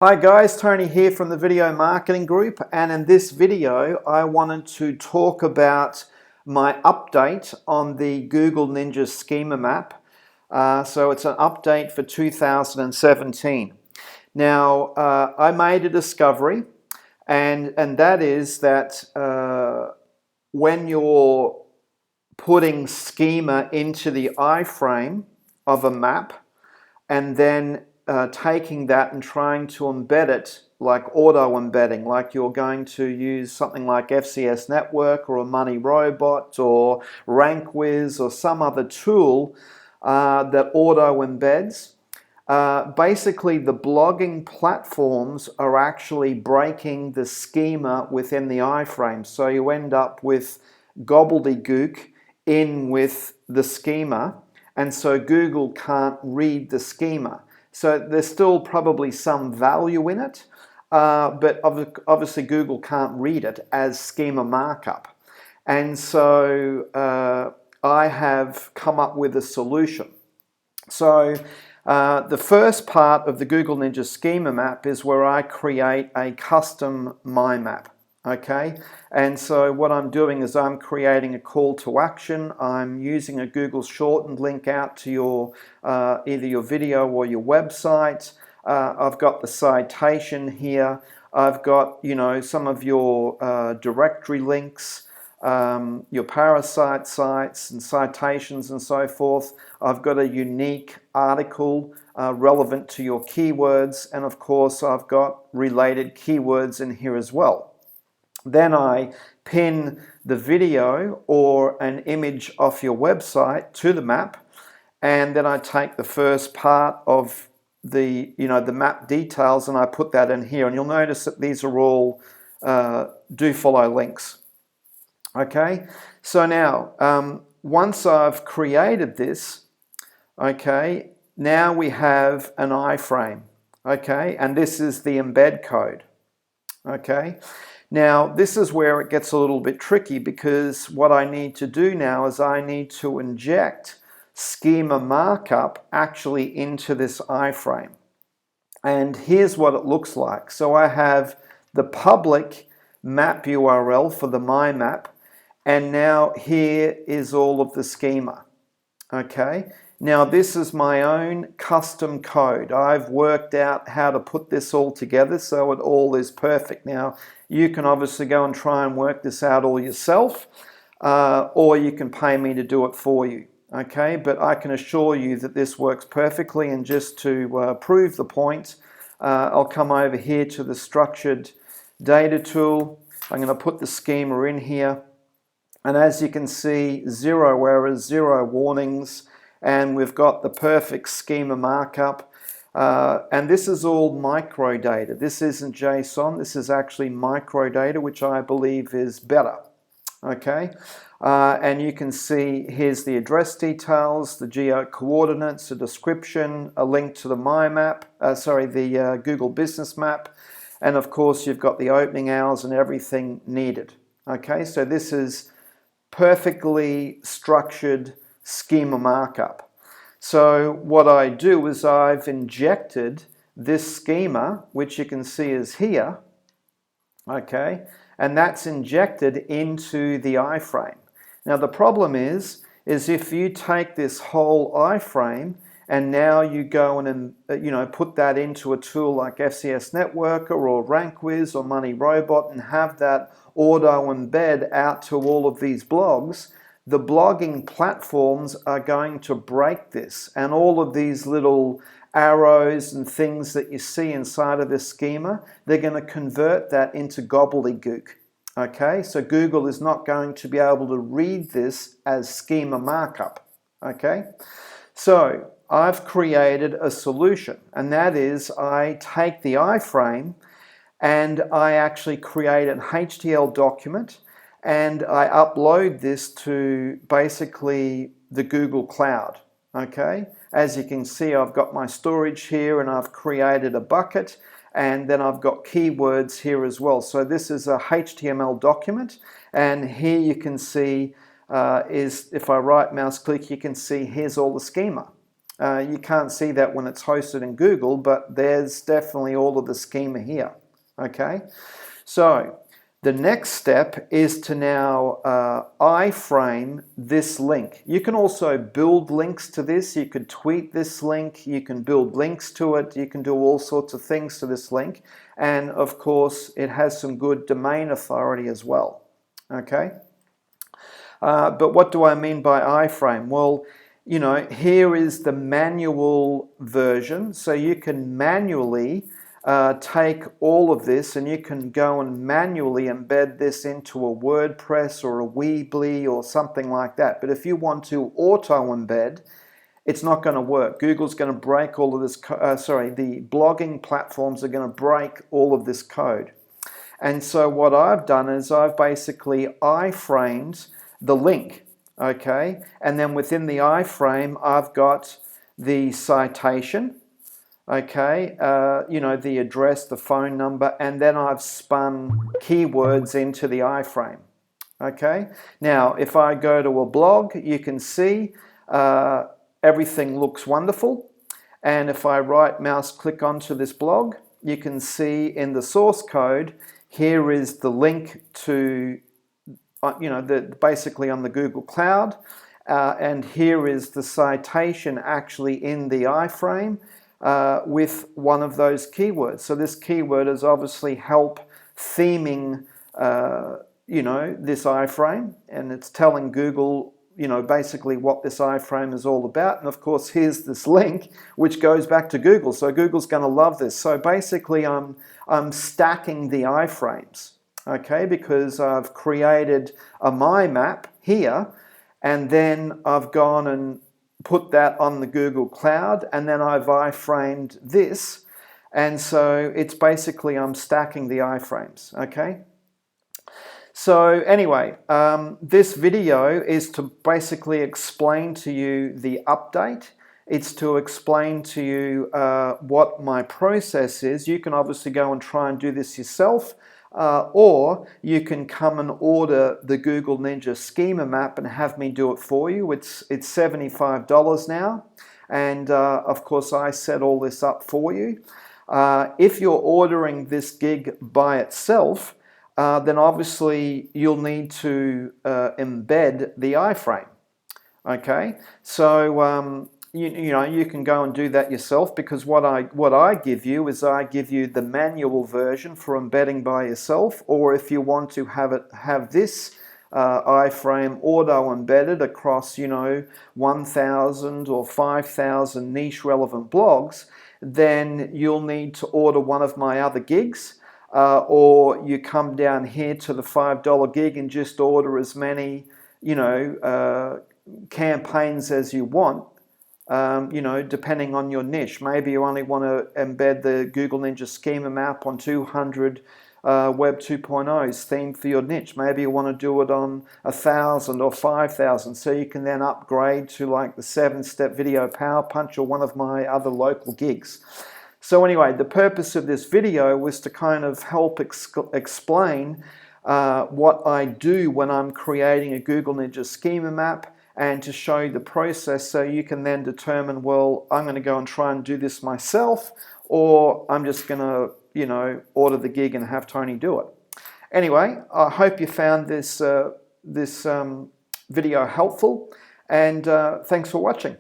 Hi guys, Tony here from the Video Marketing Group, and in this video I wanted to talk about my update on the Google Ninja Schema map. So it's an update for 2017. Now I made a discovery, and that is that when you're putting schema into the iframe of a map and then taking that and trying to embed it like auto embedding, like you're going to use something like FCS Network or a Money Robot or RankWiz or some other tool that auto embeds. Basically, the blogging platforms are actually breaking the schema within the iframe. So you end up with gobbledygook in with the schema, and so Google can't read the schema. So there's still probably some value in it, but obviously Google can't read it as schema markup. And so I have come up with a solution. So the first part of the Google Ninja Schema map is where I create a custom My Map. Okay, and so what I'm doing is I'm creating a call to action. I'm using a Google shortened link out to your either your video or your website. I've got the citation here. I've got, you know, some of your directory links, your parasite sites and citations and so forth. I've got a unique article relevant to your keywords, and of course I've got related keywords in here as well. Then I pin the video or an image off your website to the map, and then I take the first part of the map details and I put that in here, and you'll notice that these are all do follow links. Okay, so now once I've created this, okay, now we have an iframe, okay, and this is the embed code. Okay, now this is where it gets a little bit tricky, because what I need to do now is I need to inject schema markup actually into this iframe. And here's what it looks like. So I have the public map URL for the My Map, and now here is all of the schema. Okay, now this is my own custom code. I've worked out how to put this all together so it all is perfect. Now you can obviously go and try and work this out all yourself, or you can pay me to do it for you. Okay, but I can assure you that this works perfectly. And just to prove the point, I'll come over here to the structured data tool. I'm going to put the schema in here, and as you can see, 0 errors, 0 warnings, and we've got the perfect schema markup. And this is all microdata. This isn't JSON, this is actually microdata, which I believe is better. Okay, and you can see here's the address details, the geo coordinates, a description, a link to the the Google Business Map, and of course you've got the opening hours and everything needed. Okay, so this is perfectly structured schema markup. So what I do is I've injected this schema, which you can see is here, okay, and that's injected into the iframe. Now the problem is if you take this whole iframe and now you go and put that into a tool like FCS Networker or RankWiz or Money Robot and have that auto embed out to all of these blogs, the blogging platforms are going to break this, and all of these little arrows and things that you see inside of this schema, they're going to convert that into gobbledygook. Okay, so Google is not going to be able to read this as schema markup. Okay, so I've created a solution, and that is I take the iframe and I actually create an HTML document, and I upload this to basically the Google Cloud. Okay, as you can see, I've got my storage here, and I've created a bucket, and then I've got keywords here as well. So this is a HTML document, and here you can see if I right mouse click, you can see here's all the schema. You can't see that when it's hosted in Google, but there's definitely all of the schema here. Okay, so the next step is to now iframe this link. You can also build links to this. You could tweet this link. You can build links to it. You can do all sorts of things to this link. And of course, it has some good domain authority as well. Okay. But what do I mean by iframe? Well, you know, here is the manual version. So you can manually take all of this and you can go and manually embed this into a WordPress or a Weebly or something like that. But if you want to auto embed, it's not going to work. Google's going to break all of this, the blogging platforms are going to break all of this code. And so what I've done is I've basically iframed the link, okay? And then within the iframe, I've got the citation, okay, you know, the address, the phone number, and then I've spun keywords into the iframe, okay? Now, if I go to a blog, you can see everything looks wonderful. And if I right mouse click onto this blog, you can see in the source code, here is the link to, you know, basically on the Google Cloud. And here is the citation actually in the iframe with one of those keywords. So this keyword is obviously help theming, you know, this iframe, and it's telling Google, you know, basically what this iframe is all about. And of course, here's this link which goes back to Google. So Google's going to love this. So basically, I'm stacking the iframes, okay, because I've created a my map here, and then I've gone and put that on the Google Cloud, and then I've iframed this, and so it's basically I'm stacking the iframes, okay? So anyway, this video is to basically explain to you the update. It's to explain to you what my process is. You can obviously go and try and do this yourself, or you can come and order the Google Ninja Schema map and have me do it for you. It's $75 now, and of course I set all this up for you. If you're ordering this gig by itself, then obviously you'll need to embed the iframe. Okay, so you know, you can go and do that yourself, because what I give you is I give you the manual version for embedding by yourself, or if you want to have this iframe auto embedded across, you know, 1,000 or 5,000 niche relevant blogs, then you'll need to order one of my other gigs, or you come down here to the $5 gig and just order as many, you know, campaigns as you want. You know, depending on your niche. Maybe you only want to embed the Google Ninja Schema map on 200 Web 2.0s themed for your niche. Maybe you want to do it on 1,000 or 5,000, so you can then upgrade to like the 7-step video power punch or one of my other local gigs. So anyway, the purpose of this video was to kind of help explain what I do when I'm creating a Google Ninja Schema map, and to show you the process so you can then determine, well, I'm going to go and try and do this myself, or I'm just going to, you know, order the gig and have Tony do it. Anyway, I hope you found this video helpful, and thanks for watching.